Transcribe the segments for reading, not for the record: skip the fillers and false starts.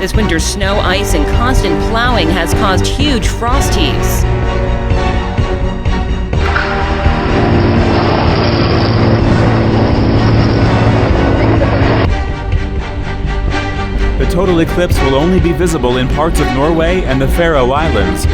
This winter's snow, ice, and constant plowing has caused huge frost heaves. The total eclipse will only be visible in parts of Norway and the Faroe Islands.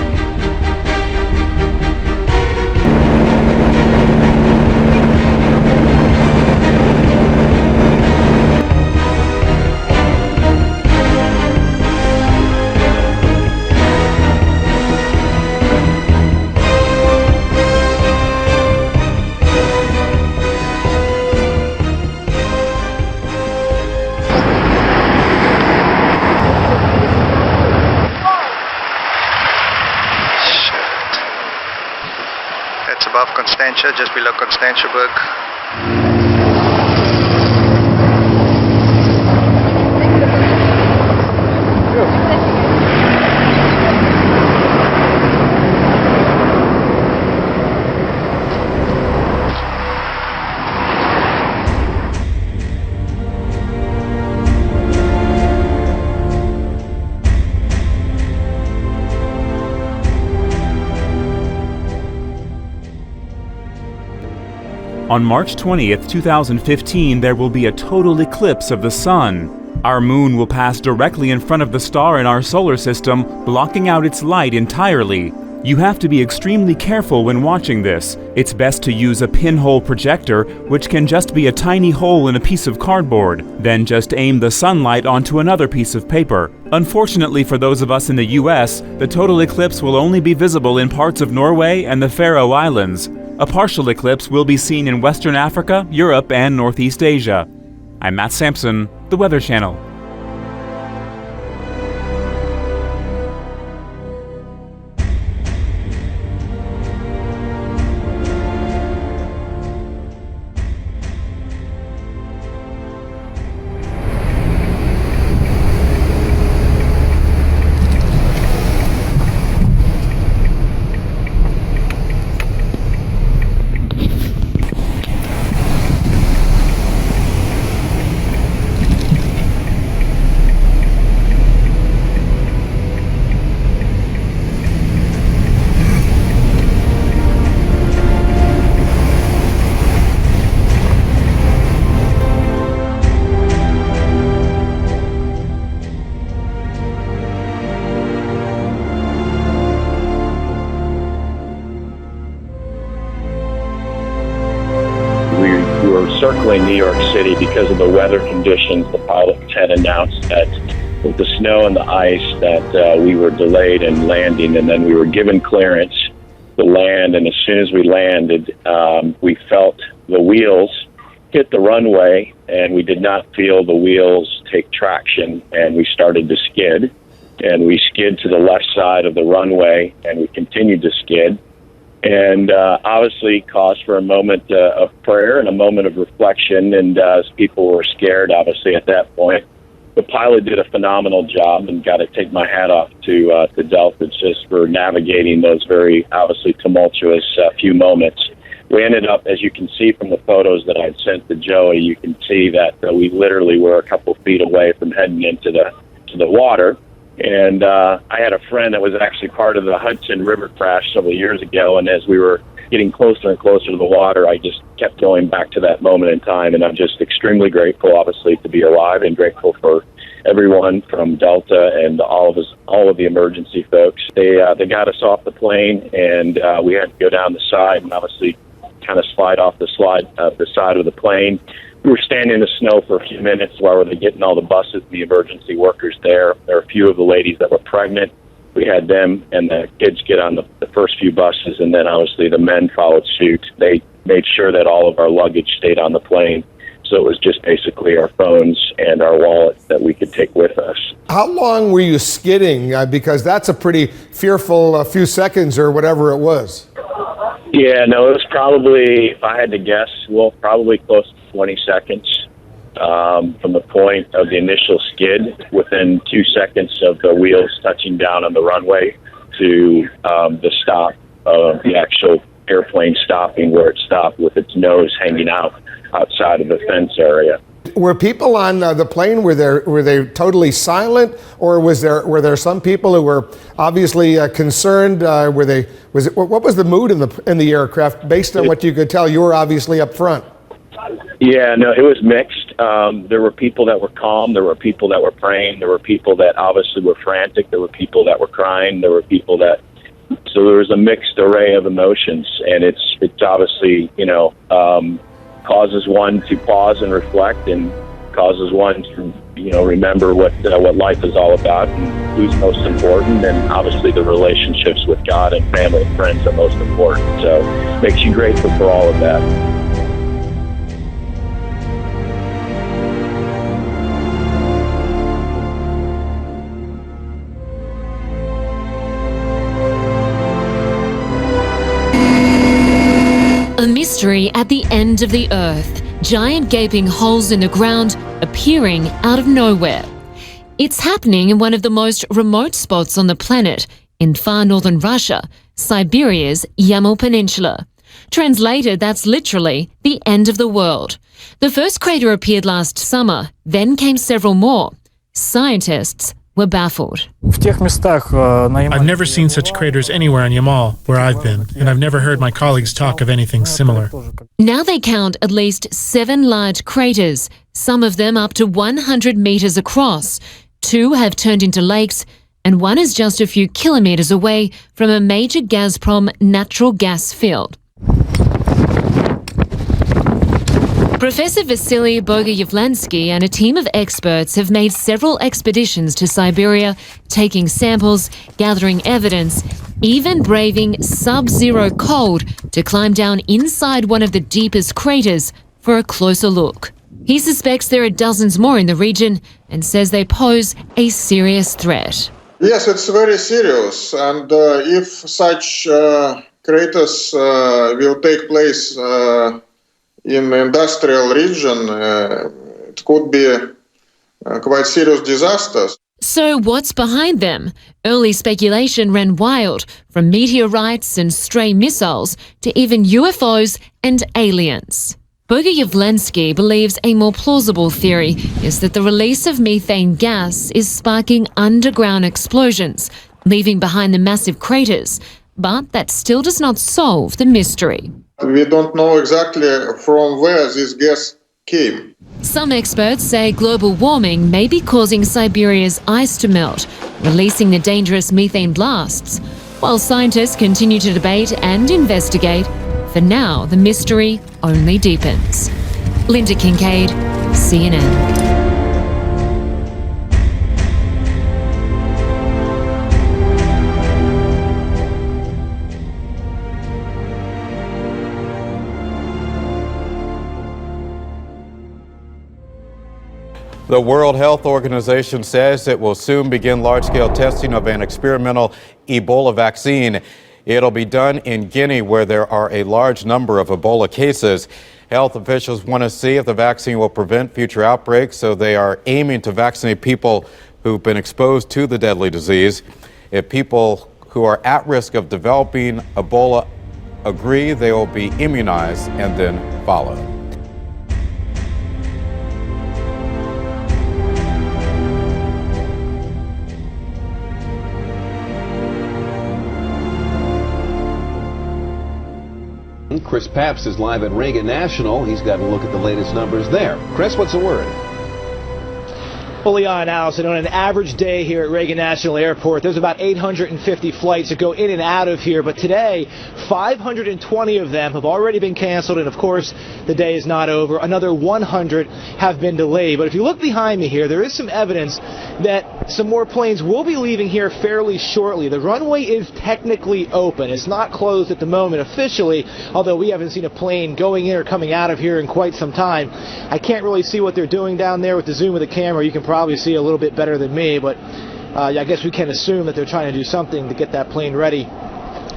It's above Constantia, just below Constantiaburg. On March 20th, 2015, there will be a total eclipse of the sun. Our moon will pass directly in front of the star in our solar system, blocking out its light entirely. You have to be extremely careful when watching this. It's best to use a pinhole projector, which can just be a tiny hole in a piece of cardboard. Then just aim the sunlight onto another piece of paper. Unfortunately for those of us in the US, the total eclipse will only be visible in parts of Norway and the Faroe Islands. A partial eclipse will be seen in Western Africa, Europe, and Northeast Asia. I'm Matt Sampson, the Weather Channel. We were circling New York City because of the weather conditions. The pilots had announced that with the snow and the ice that we were delayed in landing, and then we were given clearance to land. And as soon as we landed, we felt the wheels hit the runway, and we did not feel the wheels take traction, and we started to skid. And we skid to the left side of the runway, and we continued to skid. And obviously caused for a moment of prayer and a moment of reflection. And as people were scared, obviously, at that point, the pilot did a phenomenal job, and got to take my hat off to Delta just for navigating those very, obviously, tumultuous few moments. We ended up, as you can see from the photos that I'd sent to Joey, you can see that we literally were a couple feet away from heading into the water. And I had a friend that was actually part of the Hudson River crash several years ago, and as we were getting closer and closer to the water, I just kept going back to that moment in time, and I'm just extremely grateful, obviously, to be alive, and grateful for everyone from Delta and all of the emergency folks. They got us off the plane, and we had to go down the side and obviously kind of slide off the side of the plane. We were standing in the snow for a few minutes while they were getting all the buses and the emergency workers there. There were a few of the ladies that were pregnant. We had them and the kids get on the first few buses, and then obviously the men followed suit. They made sure that all of our luggage stayed on the plane. So it was just basically our phones and our wallets that we could take with us. How long were you skidding? Because that's a pretty fearful few seconds or whatever it was. Yeah, no, it was probably, if I had to guess, probably close to 20 seconds from the point of the initial skid, within 2 seconds of the wheels touching down on the runway, to the stop of the actual airplane stopping where it stopped with its nose hanging out outside of the fence area. Were people on the plane, were they totally silent, or were there some people who were obviously concerned? What was the mood in the aircraft? Based on what you could tell, you were obviously up front. Yeah, no, it was mixed. There were people that were calm. There were people that were praying. There were people that obviously were frantic. There were people that were crying. There were people that. So there was a mixed array of emotions, and it's obviously causes one to pause and reflect, and causes one to remember what life is all about and who's most important, and obviously the relationships with God and family and friends are most important. So it makes you grateful for all of that. A mystery at the end of the earth. Giant gaping holes in the ground appearing out of nowhere. It's happening in one of the most remote spots on the planet, in far northern Russia, Siberia's Yamal Peninsula. Translated, that's literally the end of the world. The first crater appeared last summer, then came several more. Scientists were baffled. I've never seen such craters anywhere on Yamal, where I've been, and I've never heard my colleagues talk of anything similar. Now they count at least 7 large craters, some of them up to 100 meters across. 2 have turned into lakes, and one is just a few kilometers away from a major Gazprom natural gas field. Professor Vasily Bogoyevlensky and a team of experts have made several expeditions to Siberia, taking samples, gathering evidence, even braving sub-zero cold to climb down inside one of the deepest craters for a closer look. He suspects there are dozens more in the region and says they pose a serious threat. Yes, it's very serious, and if such craters will take place in the industrial region, it could be quite serious disasters. So what's behind them? Early speculation ran wild, from meteorites and stray missiles to even UFOs and aliens. Bogoyevlensky believes a more plausible theory is that the release of methane gas is sparking underground explosions, leaving behind the massive craters. But that still does not solve the mystery. We don't know exactly from where this gas came. Some experts say global warming may be causing Siberia's ice to melt, releasing the dangerous methane blasts. While scientists continue to debate and investigate, for now the mystery only deepens. Linda Kincaid, CNN. The World Health Organization says it will soon begin large-scale testing of an experimental Ebola vaccine. It'll be done in Guinea, where there are a large number of Ebola cases. Health officials want to see if the vaccine will prevent future outbreaks, so they are aiming to vaccinate people who've been exposed to the deadly disease. If people who are at risk of developing Ebola agree, they will be immunized and then followed. Chris Papst is live at Reagan National. He's got a look at the latest numbers there. Chris, what's the word? Fully on, Allison. On an average day here at Reagan National Airport, there's about 850 flights that go in and out of here. But today, 520 of them have already been canceled. And, of course, the day is not over. Another 100 have been delayed. But if you look behind me here, there is some evidence that some more planes will be leaving here fairly shortly. The runway is technically open. It's not closed at the moment officially, although we haven't seen a plane going in or coming out of here in quite some time. I can't really see what they're doing down there with the zoom of the camera. You can probably see a little bit better than me, but I guess we can assume that they're trying to do something to get that plane ready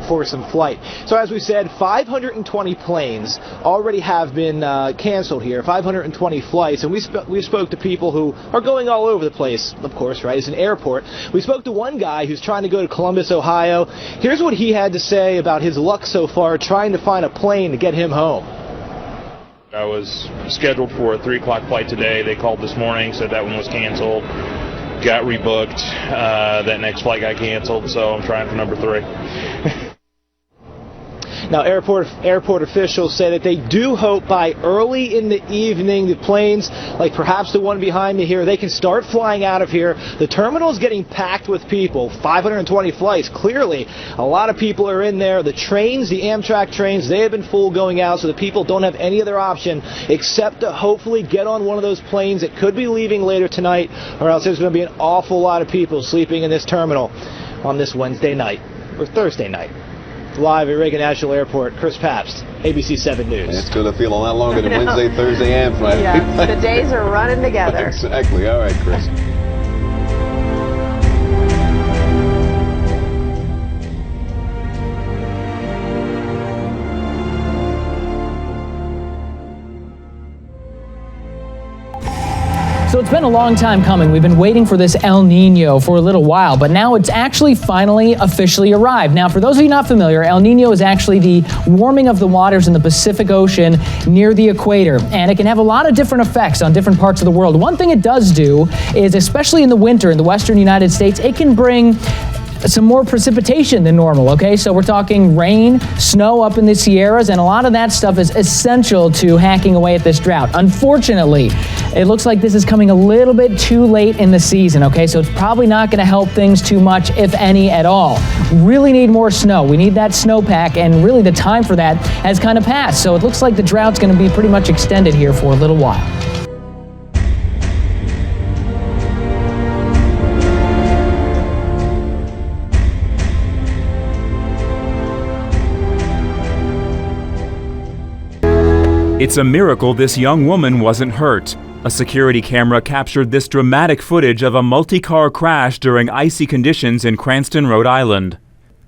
for some flight. So as we said, 520 planes already have been canceled here, 520 flights, and we spoke to people who are going all over the place, of course, right? It's an airport. We spoke to one guy who's trying to go to Columbus, Ohio. Here's what he had to say about his luck so far trying to find a plane to get him home. I was scheduled for a 3 o'clock flight today. They called this morning, said that one was canceled. Got rebooked. That next flight got canceled, so I'm trying for number 3. Now, airport officials say that they do hope by early in the evening the planes, like perhaps the one behind me here, they can start flying out of here. The terminal is getting packed with people. 520 flights. Clearly, a lot of people are in there. The trains, the Amtrak trains, they have been full going out, so the people don't have any other option except to hopefully get on one of those planes that could be leaving later tonight, or else there's going to be an awful lot of people sleeping in this terminal on this Wednesday night, or Thursday night. Live at Reagan National Airport, Chris Pabst, ABC 7 News. It's going to feel a lot longer than Wednesday, Thursday, and Friday. Yeah, the days are running together. Exactly. All right, Chris. So it's been a long time coming. We've been waiting for this El Nino for a little while, but now it's actually finally officially arrived. Now, for those of you not familiar, El Nino is actually the warming of the waters in the Pacific Ocean near the equator, and it can have a lot of different effects on different parts of the world. One thing it does do is, especially in the winter in the western United States, it can bring some more precipitation than normal, okay? So we're talking rain, snow up in the Sierras, and a lot of that stuff is essential to hacking away at this drought. Unfortunately, it looks like this is coming a little bit too late in the season, okay? So it's probably not gonna help things too much, if any at all. Really need more snow. We need that snowpack, and really the time for that has kind of passed. So it looks like the drought's gonna be pretty much extended here for a little while. It's a miracle this young woman wasn't hurt. A security camera captured this dramatic footage of a multi-car crash during icy conditions in Cranston, Rhode Island.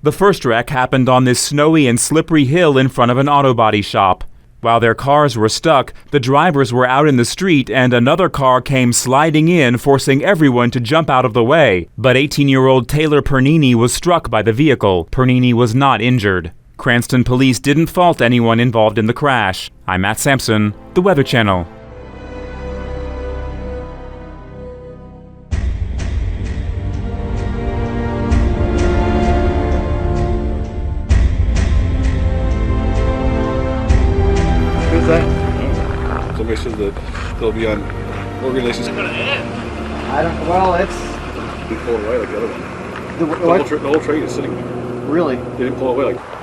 The first wreck happened on this snowy and slippery hill in front of an auto body shop. While their cars were stuck, the drivers were out in the street and another car came sliding in, forcing everyone to jump out of the way. But 18-year-old Taylor Pernini was struck by the vehicle. Pernini was not injured. Cranston police didn't fault anyone involved in the crash. I'm Matt Sampson, The Weather Channel. Who's that? Somebody says that they'll be on organizations. It's going to end. I don't. Well, it's. They pulled away like the other one. The whole train is sitting there. Really? They didn't pull away like.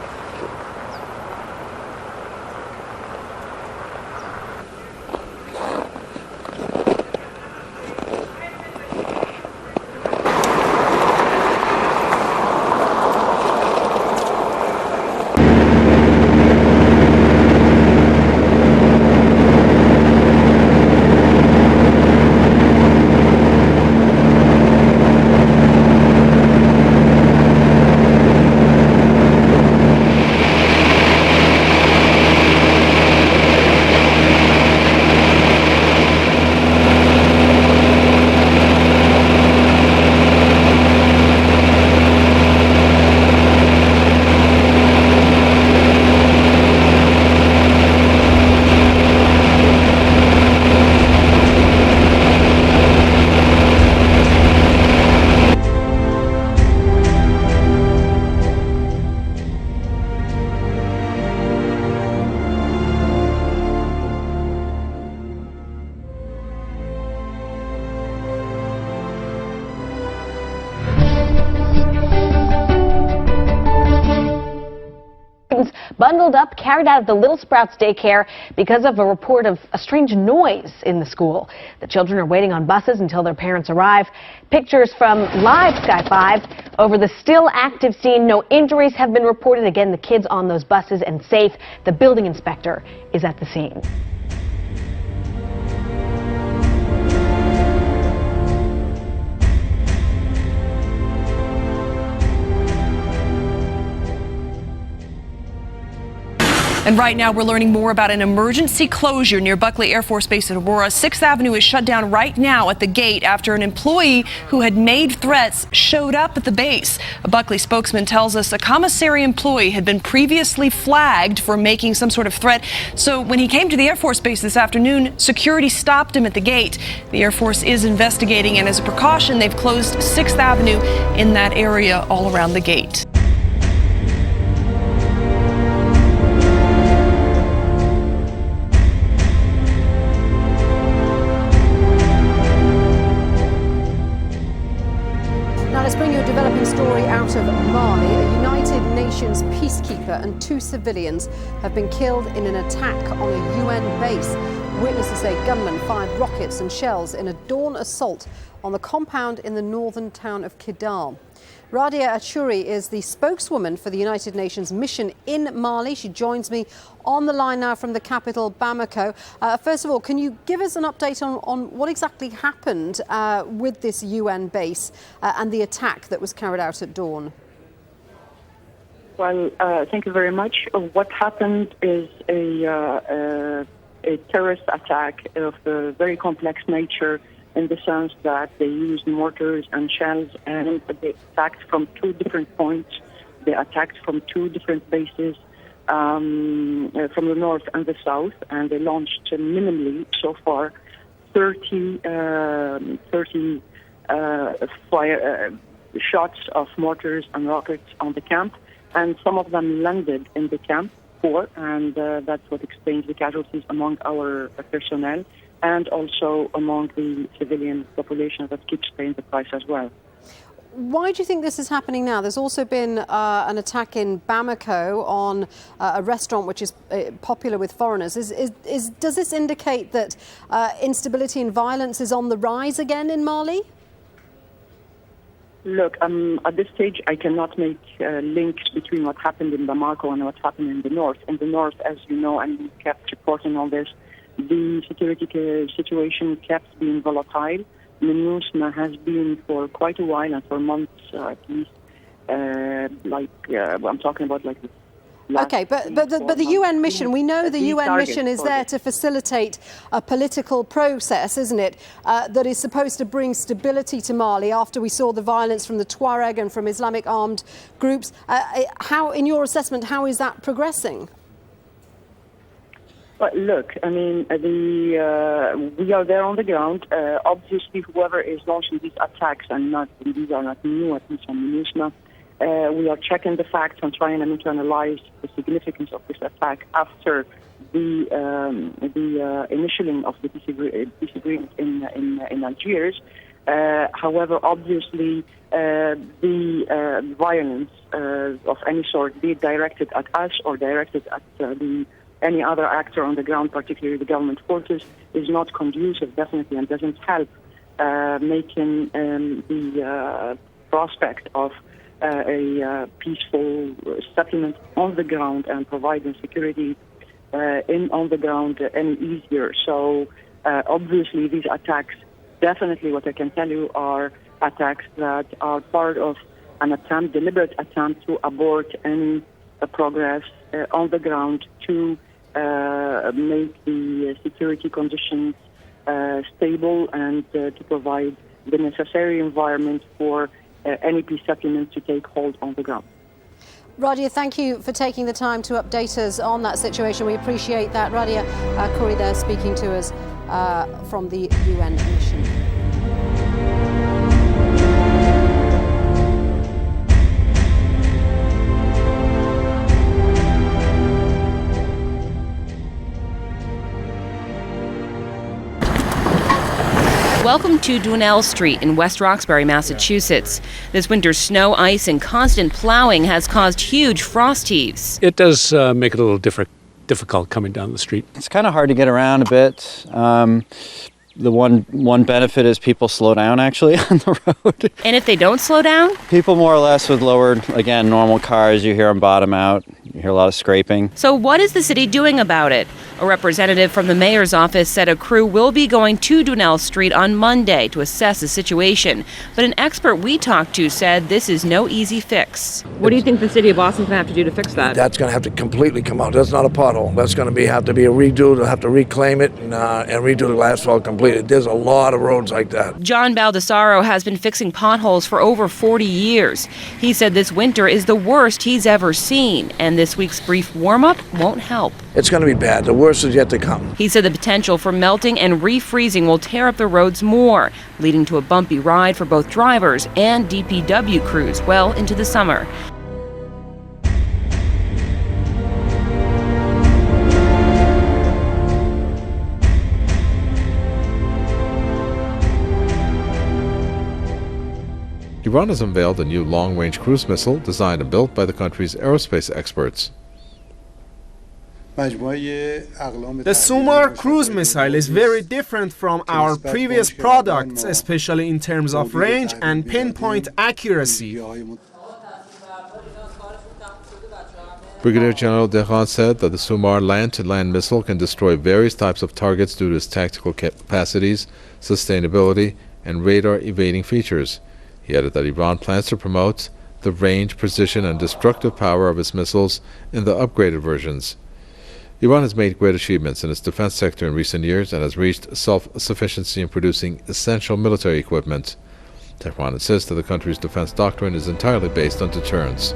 Bundled up, carried out of the Little Sprouts daycare because of a report of a strange noise in the school. The children are waiting on buses until their parents arrive. Pictures from live Sky 5 over the still active scene. No injuries have been reported. Again, the kids on those buses and safe. The building inspector is at the scene. And right now we're learning more about an emergency closure near Buckley Air Force Base in Aurora. 6th Avenue is shut down right now at the gate after an employee who had made threats showed up at the base. A Buckley spokesman tells us a commissary employee had been previously flagged for making some sort of threat. So when he came to the Air Force Base this afternoon, security stopped him at the gate. The Air Force is investigating, and as a precaution, they've closed 6th Avenue in that area all around the gate. Let's bring you a developing story out of Mali. A United Nations peacekeeper and 2 civilians have been killed in an attack on a UN base. Witnesses say gunmen fired rockets and shells in a dawn assault on the compound in the northern town of Kidal. Radia Achouri is the spokeswoman for the United Nations mission in Mali. She joins me on the line now from the capital, Bamako. First of all, can you give us an update on what exactly happened with this UN base and the attack that was carried out at dawn? Well, thank you very much. What happened is a terrorist attack of a very complex nature, in the sense that they used mortars and shells, and they attacked from 2 different points. They attacked from 2 different bases, from the north and the south, and they launched minimally so far 30 shots of mortars and rockets on the camp, and some of them landed in the camp, and that's what explains the casualties among our personnel, and also among the civilian population that keeps paying the price as well. Why do you think this is happening now? There's also been an attack in Bamako on a restaurant which is popular with foreigners. Does this indicate that instability and violence is on the rise again in Mali? Look, at this stage, I cannot make links between what happened in Bamako and what happened in the north. In the north, as you know, and we kept reporting on this, the security situation kept being volatile. MINUSMA has been for quite a while, and for months at least, I'm talking about like Okay, but the UN mission, we know the UN mission is there to facilitate a political process, isn't it, that is supposed to bring stability to Mali after we saw the violence from the Tuareg and from Islamic armed groups. How, in your assessment, how is that progressing? Well, look, I mean, we are there on the ground. Obviously, whoever is launching these attacks, and these are not new, at least on MINUSMA, we are checking the facts and trying to analyze the significance of this attack after the initialing of the peace agreement in Algiers. However, obviously, the violence of any sort, be it directed at us or directed at any other actor on the ground, particularly the government forces, is not conducive, definitely, and doesn't help making the prospect of a peaceful settlement on the ground and providing security on the ground any easier. So obviously these attacks, definitely what I can tell you, are attacks that are part of an attempt, deliberate attempt to abort any progress on the ground to make the security conditions stable and to provide the necessary environment for any peace settlement to take hold on the ground. Radia, thank you for taking the time to update us on that situation. We appreciate that. Radia Achouri there speaking to us from the UN mission. Welcome to Dwinell Street in West Roxbury, Massachusetts. This winter's snow, ice, and constant plowing has caused huge frost heaves. It does make it a little difficult coming down the street. It's kind of hard to get around a bit. The one benefit is people slow down actually on the road. And if they don't slow down? People more or less with lowered, again, normal cars, you hear them bottom out. You You hear a lot of scraping. So what is the city doing about it? A representative from the mayor's office said a crew will be going to Dunell Street on Monday to assess the situation. But an expert we talked to said this is no easy fix. What do you think the city of Boston's going to have to do to fix that? That's going to have to completely come out. That's not a pothole. That's going to have to be a redo. They'll have to reclaim it and redo the asphalt completely. There's a lot of roads like that. John Baldessaro has been fixing potholes for over 40 years. He said this winter is the worst he's ever seen, and this week's brief warm-up won't help. It's going to be bad. The worst is yet to come. He said the potential for melting and refreezing will tear up the roads more, leading to a bumpy ride for both drivers and DPW crews well into the summer. Iran has unveiled a new long-range cruise missile designed and built by the country's aerospace experts. The Sumar cruise missile is very different from our previous products, especially in terms of range and pinpoint accuracy. Brigadier General Dehan said that the Sumar land-to-land missile can destroy various types of targets due to its tactical capacities, sustainability, and radar-evading features. He added that Iran plans to promote the range, precision, and destructive power of its missiles in the upgraded versions. Iran has made great achievements in its defense sector in recent years and has reached self-sufficiency in producing essential military equipment. Tehran insists that the country's defense doctrine is entirely based on deterrence.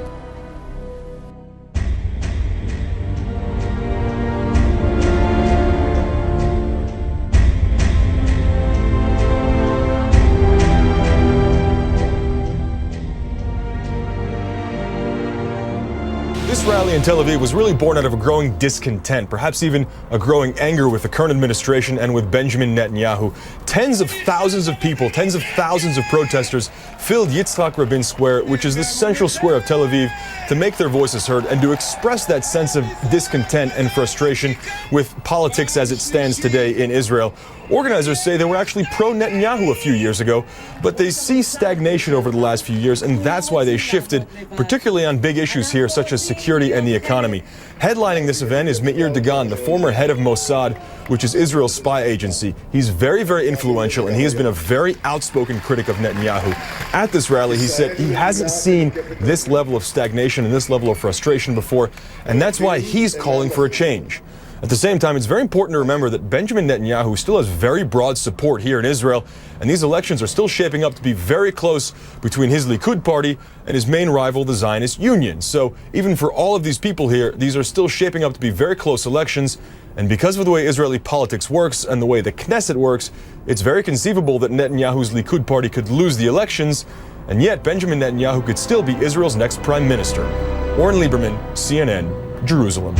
This rally in Tel Aviv was really born out of a growing discontent, perhaps even a growing anger with the current administration and with Benjamin Netanyahu. Tens of thousands of people, tens of thousands of protesters filled Yitzhak Rabin Square, which is the central square of Tel Aviv, to make their voices heard and to express that sense of discontent and frustration with politics as it stands today in Israel. Organizers say they were actually pro-Netanyahu a few years ago, but they see stagnation over the last few years, and that's why they shifted, particularly on big issues here, such as security and the economy. Headlining this event is Meir Dagan, the former head of Mossad, which is Israel's spy agency. He's very, very influential, and he has been a very outspoken critic of Netanyahu. At this rally, he said he hasn't seen this level of stagnation and this level of frustration before, and that's why he's calling for a change. At the same time, it's very important to remember that Benjamin Netanyahu still has very broad support here in Israel, and these elections are still shaping up to be very close between his Likud party and his main rival, the Zionist Union. So even for all of these people here, these are still shaping up to be very close elections, and because of the way Israeli politics works and the way the Knesset works, it's very conceivable that Netanyahu's Likud party could lose the elections, and yet Benjamin Netanyahu could still be Israel's next prime minister. Oren Lieberman, CNN, Jerusalem.